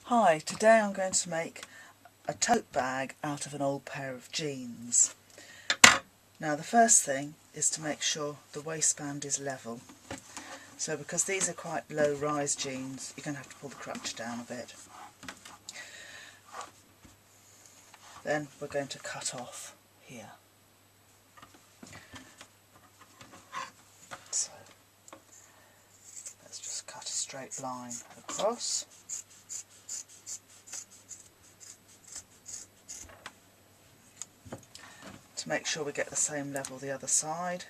Hi, today I'm going to make a tote bag out of an old pair of jeans. Now the first thing is to make sure the waistband is level. So because these are quite low rise jeans, you're going to have to pull the crotch down a bit. Then we're going to cut off here. So let's just cut a straight line across. To make sure we get the same level the other side,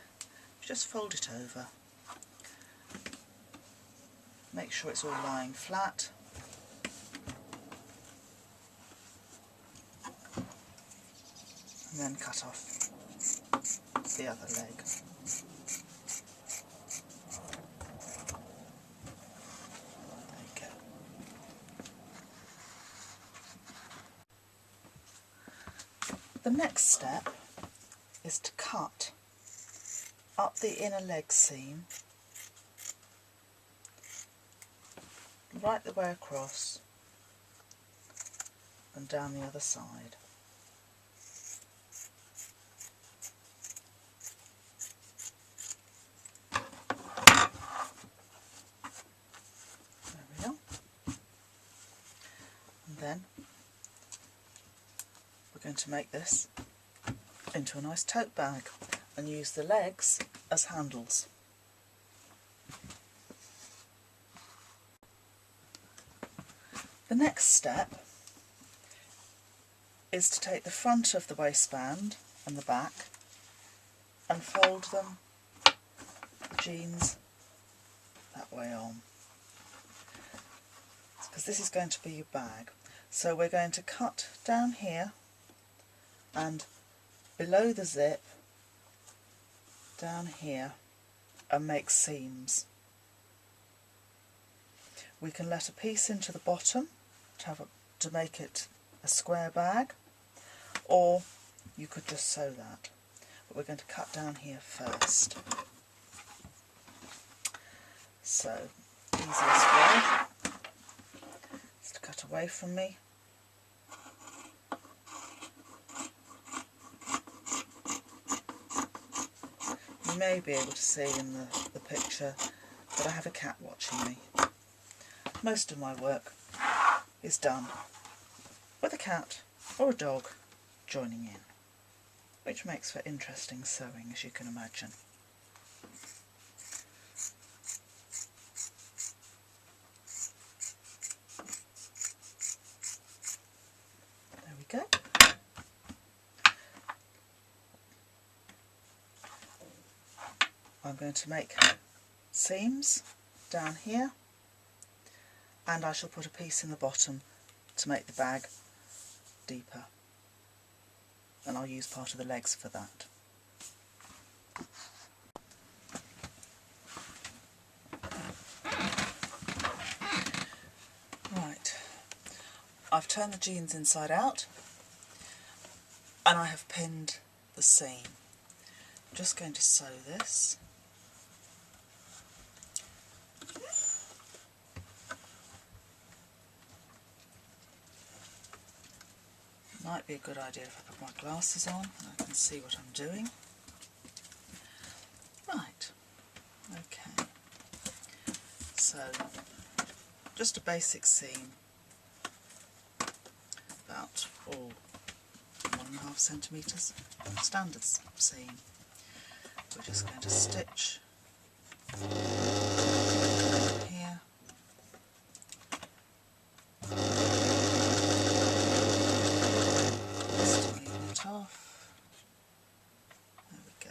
just fold it over. Make sure it's all lying flat. And then cut off the other leg. There you go. The next step is to cut up the inner leg seam right the way across and down the other side. There we are. And then we're going to make this into a nice tote bag and use the legs as handles. The next step is to take the front of the waistband and the back and fold them, jeans, that way on. Because this is going to be your bag. So we're going to cut down here and below the zip down here and make seams. We can let a piece into the bottom to make it a square bag, or you could just sew that. But we're going to cut down here first. So, easiest way is to cut away from me. You may be able to see in the picture that I have a cat watching me. Most of my work is done with a cat or a dog joining in, which makes for interesting sewing, as you can imagine. There we go. I'm going to make seams down here, and I shall put a piece in the bottom to make the bag deeper, and I'll use part of the legs for that. Right, I've turned the jeans inside out and I have pinned the seam. I'm just going to sew this. Might be a good idea if I put my glasses on and I can see what I'm doing. Right, okay, so just a basic seam, about 1.5 centimetres, standard seam. We're just going to stitch here. Off. There we go.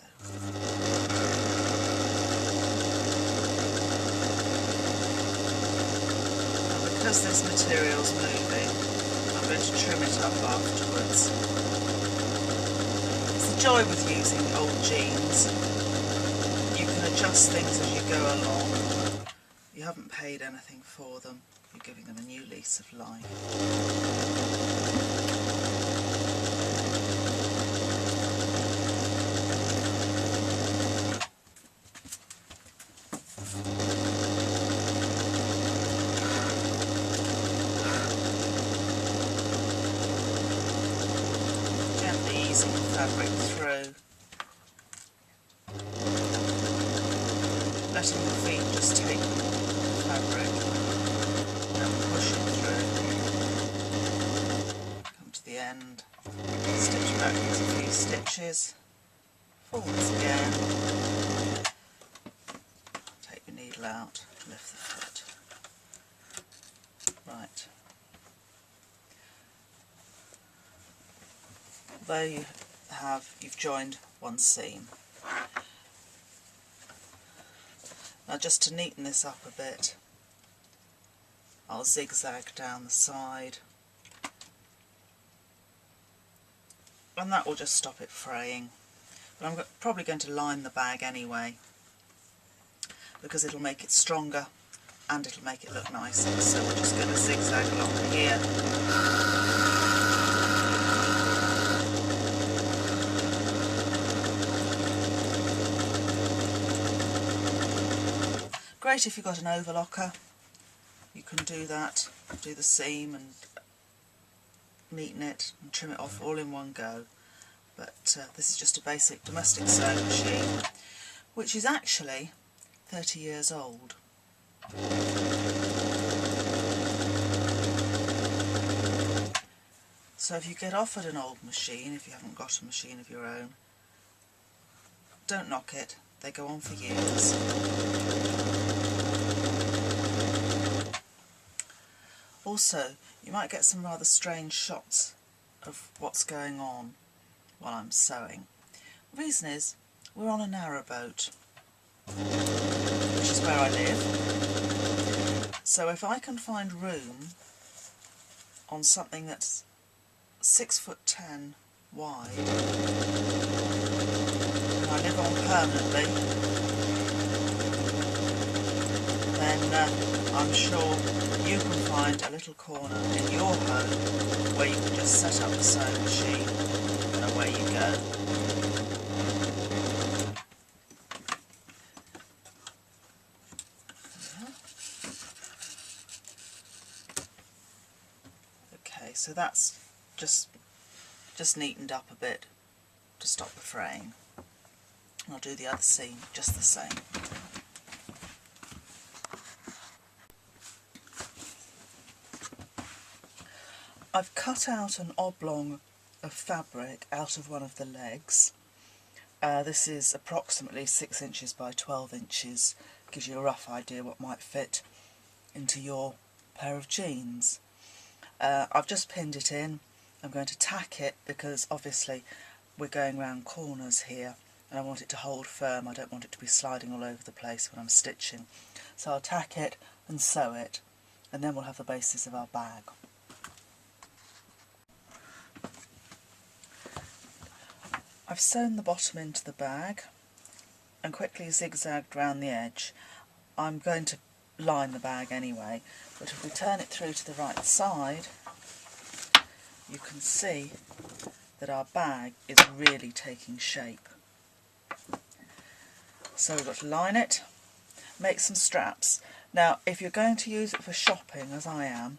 Now because this material's moving, I'm going to trim it up afterwards. It's the joy with using old jeans. You can adjust things as you go along. You haven't paid anything for them. You're giving them a new lease of life. fabric through, letting the feet just take the fabric and push it through. Come to the end, stitch backwards a few stitches, forwards again, take your needle out, lift the foot. Right. There you've joined one seam. Now just to neaten this up a bit, I'll zigzag down the side, and that will just stop it fraying. But I'm probably going to line the bag anyway, because it'll make it stronger and it'll make it look nicer. So we're just going to zigzag along here. Great if you've got an overlocker, you can do that, do the seam and neaten it and trim it off all in one go. But this is just a basic domestic sewing machine, which is actually 30 years old. So if you get offered an old machine, if you haven't got a machine of your own, don't knock it, they go on for years. Also, you might get some rather strange shots of what's going on while I'm sewing. The reason is, we're on a narrowboat, which is where I live. So if I can find room on something that's 6'10" wide, and I live on permanently, then I'm sure you can find a little corner in your home where you can just set up the sewing machine and away you go. Okay, so that's just neatened up a bit to stop the fraying. I'll do the other seam just the same. I've cut out an oblong of fabric out of one of the legs. This is approximately 6 inches by 12 inches. Gives you a rough idea what might fit into your pair of jeans. I've just pinned it in. I'm going to tack it because obviously we're going round corners here and I want it to hold firm. I don't want it to be sliding all over the place when I'm stitching. So I'll tack it and sew it, and then we'll have the basis of our bag. I've sewn the bottom into the bag and quickly zigzagged round the edge. I'm going to line the bag anyway, but if we turn it through to the right side, you can see that our bag is really taking shape. So we've got to line it, make some straps. Now if you're going to use it for shopping, as I am,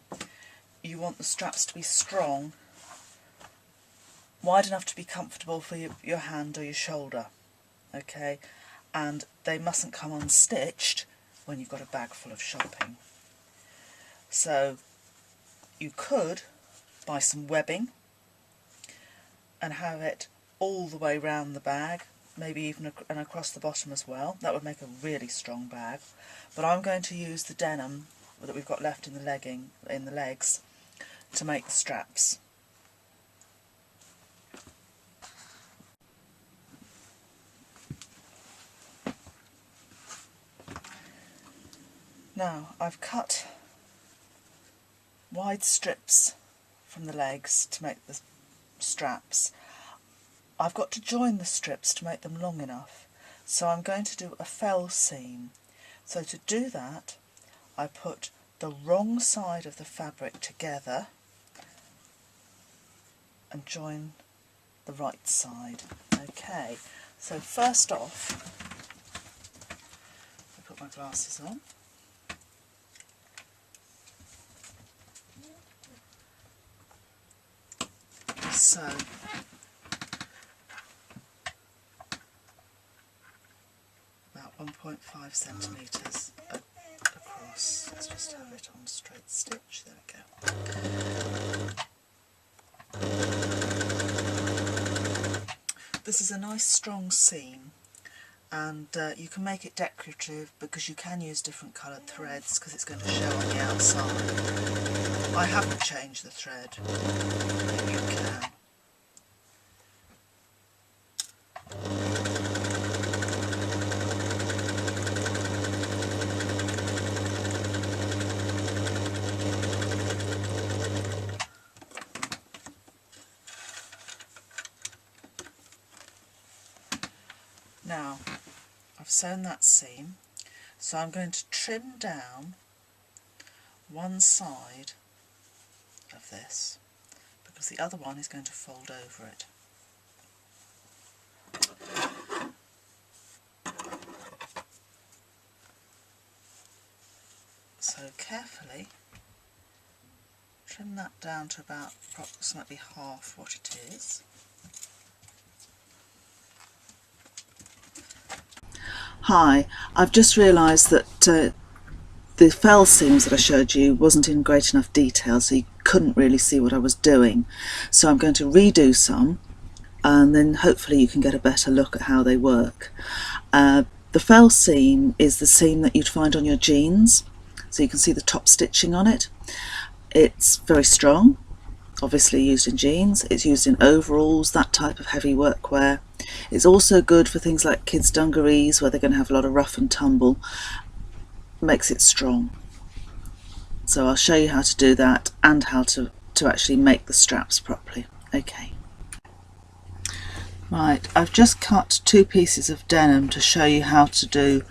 you want the straps to be strong, wide enough to be comfortable for your hand or your shoulder, okay, and they mustn't come unstitched when you've got a bag full of shopping. So you could buy some webbing and have it all the way round the bag, maybe even and across the bottom as well. That would make a really strong bag. But I'm going to use the denim that we've got left in the legs to make the straps. Now I've cut wide strips from the legs to make the straps. I've got to join the strips to make them long enough, so I'm going to do a fell seam. So to do that, I put the wrong side of the fabric together and join the right side. Okay, so first off, I put my glasses on. So 1.5 centimetres across. Let's just have it on straight stitch. There we go. This is a nice strong seam, and you can make it decorative because you can use different coloured threads because it's going to show on the outside. I haven't changed the thread. Maybe you can. Now, I've sewn that seam, so I'm going to trim down one side of this because the other one is going to fold over it. So carefully trim that down to about approximately half what it is. Hi, I've just realised that the fell seams that I showed you wasn't in great enough detail, so you couldn't really see what I was doing. So I'm going to redo some, and then hopefully you can get a better look at how they work. The fell seam is the seam that you'd find on your jeans, so you can see the top stitching on it. It's very strong, obviously used in jeans. It's used in overalls, that type of heavy workwear. It's also good for things like kids' dungarees where they're going to have a lot of rough and tumble. Makes it strong. So I'll show you how to do that and how to actually make the straps properly. Okay. Right, I've just cut 2 pieces of denim to show you how to do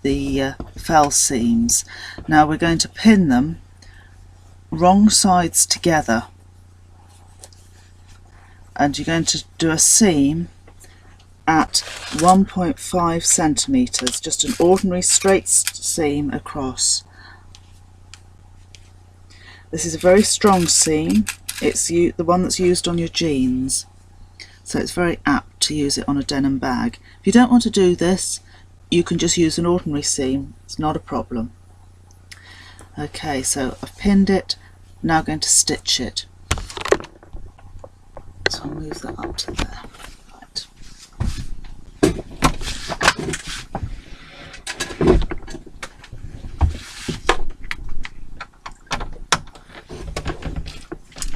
the fell seams. Now we're going to pin them wrong sides together, and you're going to do a seam at 1.5 centimetres, just an ordinary straight seam across. This is a very strong seam. It's the one that's used on your jeans, so it's very apt to use it on a denim bag. If you don't want to do this, you can just use an ordinary seam. It's not a problem. Okay, so I've pinned it, now going to stitch it. So I'll move that up to there. Right.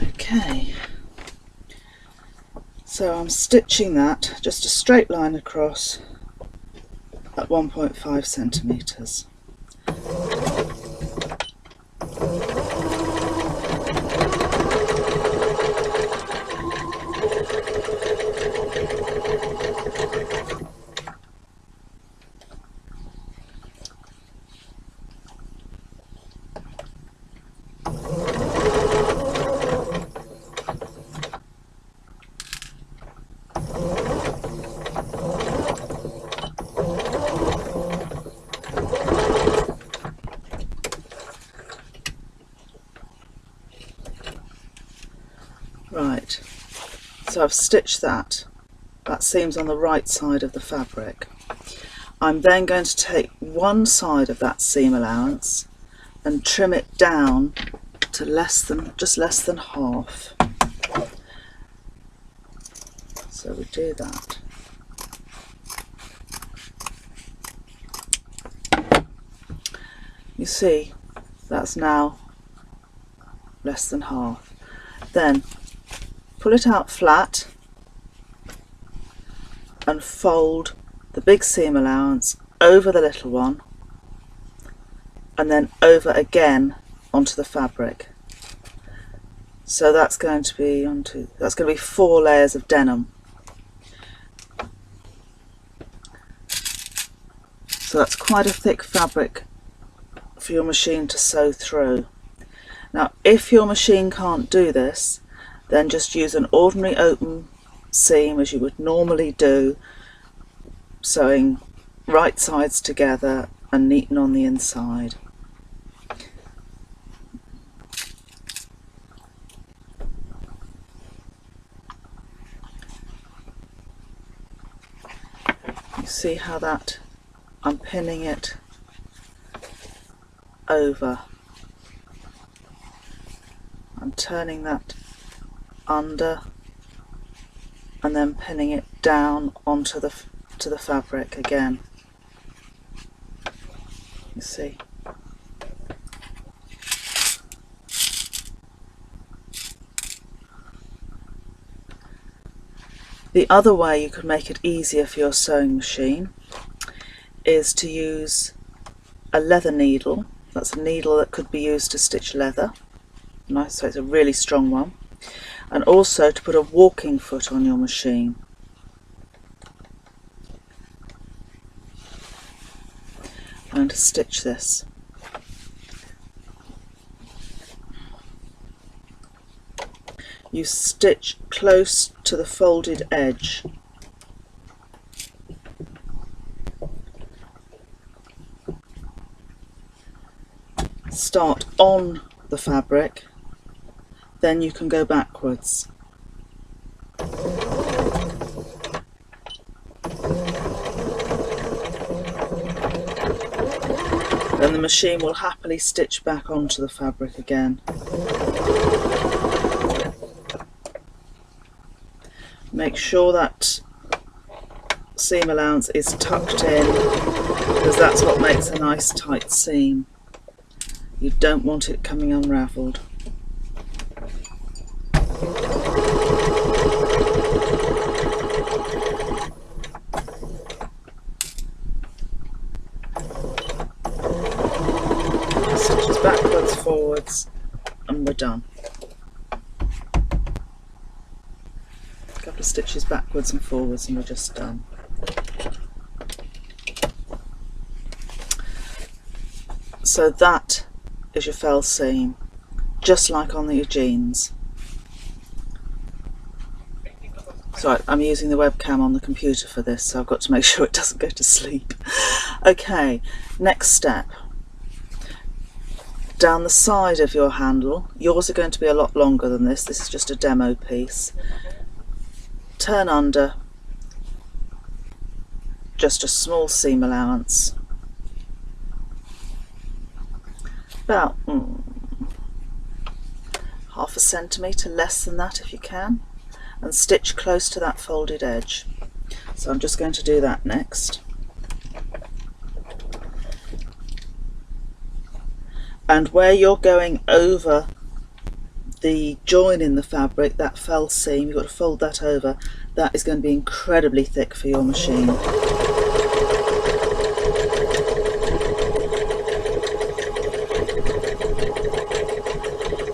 Okay, so I'm stitching that, just a straight line across at 1.5 centimetres. Right, so I've stitched that. That seam's on the right side of the fabric. I'm then going to take one side of that seam allowance and trim it down to just less than half. So we do that. You see, that's now less than half. Then pull it out flat and fold the big seam allowance over the little one and then over again onto the fabric. So that's going to be 4 layers of denim. So that's quite a thick fabric for your machine to sew through. Now if your machine can't do this, then just use an ordinary open seam as you would normally do, sewing right sides together and neaten on the inside. You see how that I'm pinning it over. I'm turning that under and then pinning it down onto the fabric again. You see. The other way you could make it easier for your sewing machine is to use a leather needle. That's a needle that could be used to stitch leather. Nice, so it's a really strong one. And also to put a walking foot on your machine. I'm going to stitch this. You stitch close to the folded edge. Start on the fabric, then you can go backwards. Then the machine will happily stitch back onto the fabric again. Make sure that seam allowance is tucked in, because that's what makes a nice tight seam. You don't want it coming unravelled. Stitches backwards, forwards, and we're done. A couple of stitches backwards and forwards and we're just done. So that is your fell seam, just like on the jeans. So I'm using the webcam on the computer for this, so I've got to make sure it doesn't go to sleep. Okay, next step. Down the side of your handle, yours are going to be a lot longer than this. This is just a demo piece. Turn under, just a small seam allowance. About half a centimetre, less than that if you can, and stitch close to that folded edge. So I'm just going to do that next. And where you're going over the join in the fabric, that fell seam, you've got to fold that over. That is going to be incredibly thick for your machine.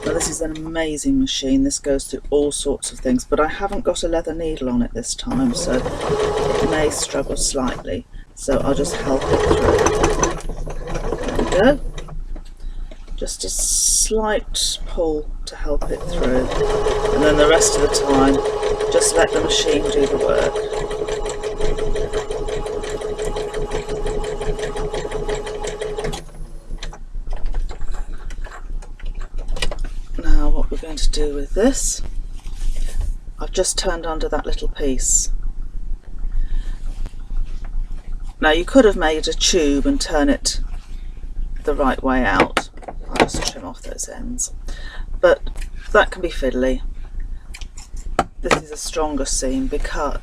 Now this is an amazing machine. This goes through all sorts of things, but I haven't got a leather needle on it this time, so it may struggle slightly. So I'll just help it through. There we go. Just a slight pull to help it through, and then the rest of the time just let the machine do the work. Now what we're going to do with this, I've just turned under that little piece. Now you could have made a tube and turn it the right way out. I'll just trim off those ends, but that can be fiddly. This is a stronger seam,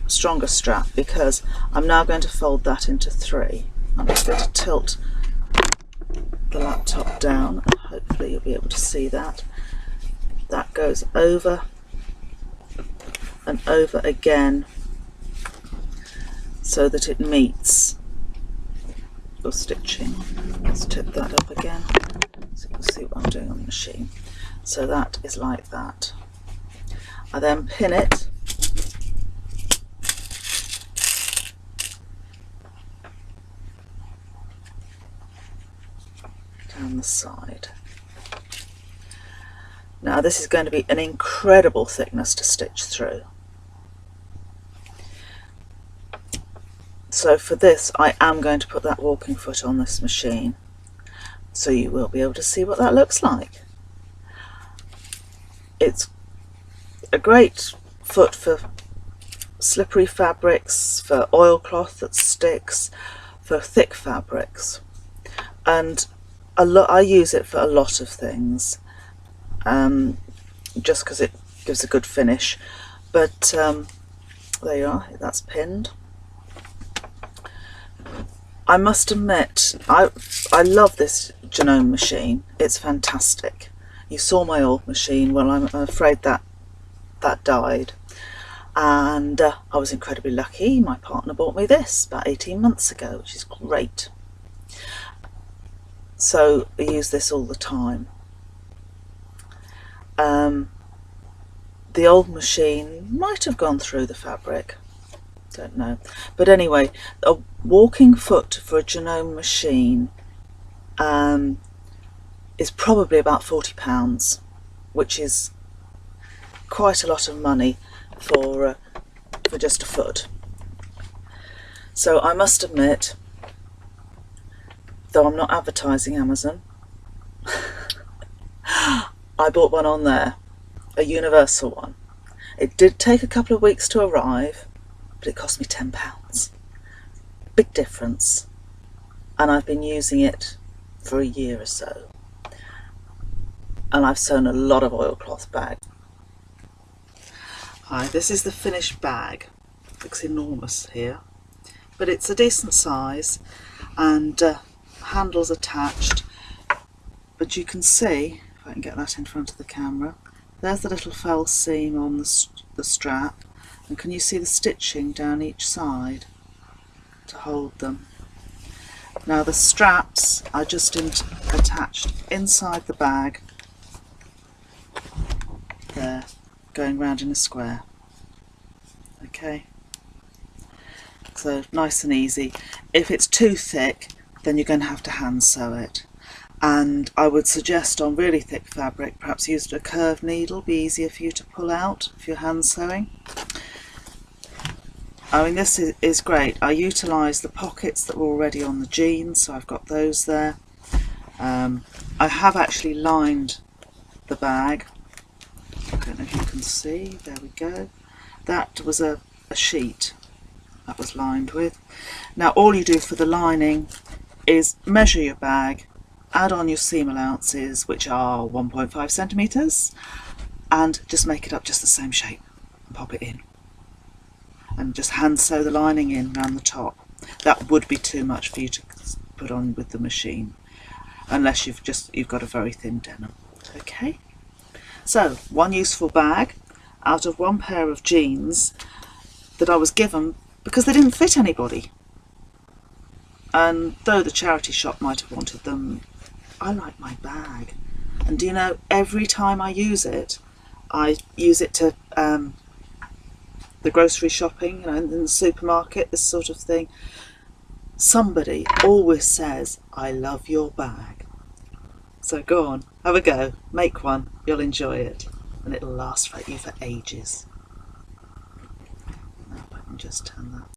stronger strap, because I'm now going to fold that into 3. I'm just going to tilt the laptop down and hopefully you'll be able to see that. That goes over and over again so that it meets your stitching. Let's tip that up again so you can see what I'm doing on the machine. So that is like that. I then pin it down the side. Now this is going to be an incredible thickness to stitch through. So for this I am going to put that walking foot on this machine, so you will be able to see what that looks like. It's a great foot for slippery fabrics, for oilcloth that sticks, for thick fabrics, and I use it for a lot of things, just because it gives a good finish. But there you are, that's pinned. I must admit, I love this Genome machine. It's fantastic. You saw my old machine. Well, I'm afraid that died, and I was incredibly lucky. My partner bought me this about 18 months ago, which is great. So I use this all the time. The old machine might have gone through the fabric, don't know, but anyway, a walking foot for a Genome machine is probably about £40, which is quite a lot of money for just a foot. So I must admit, though I'm not advertising Amazon, I bought one on there, a universal one. It did take a couple of weeks to arrive, but it cost me £10. Big difference. And I've been using it for a year or so. And I've sewn a lot of oilcloth bags. Hi, this is the finished bag. It looks enormous here, but it's a decent size, and handles attached. But you can see, if I can get that in front of the camera, there's the little fell seam on the strap, and can you see the stitching down each side to hold them? Now the straps are just attached inside the bag there, going round in a square. Okay, so nice and easy. If it's too thick, then you're going to have to hand sew it, and I would suggest on really thick fabric perhaps use a curved needle, be easier for you to pull out if you're hand sewing. I mean, this is great. I utilise the pockets that were already on the jeans, so I've got those there. I have actually lined the bag. I don't know if you can see, there we go. That was a sheet that was lined with. Now all you do for the lining is measure your bag, add on your seam allowances, which are 1.5 centimetres, and just make it up just the same shape and pop it in. And just hand sew the lining in around the top. That would be too much for you to put on with the machine, unless you've got a very thin denim. Okay, so one useful bag out of one pair of jeans that I was given because they didn't fit anybody, and though the charity shop might have wanted them, I like my bag. And do you know, every time I use it to the grocery shopping, you know, in the supermarket, this sort of thing. Somebody always says, "I love your bag." So go on, have a go, make one, you'll enjoy it, and it'll last for you for ages. Now if I can just turn that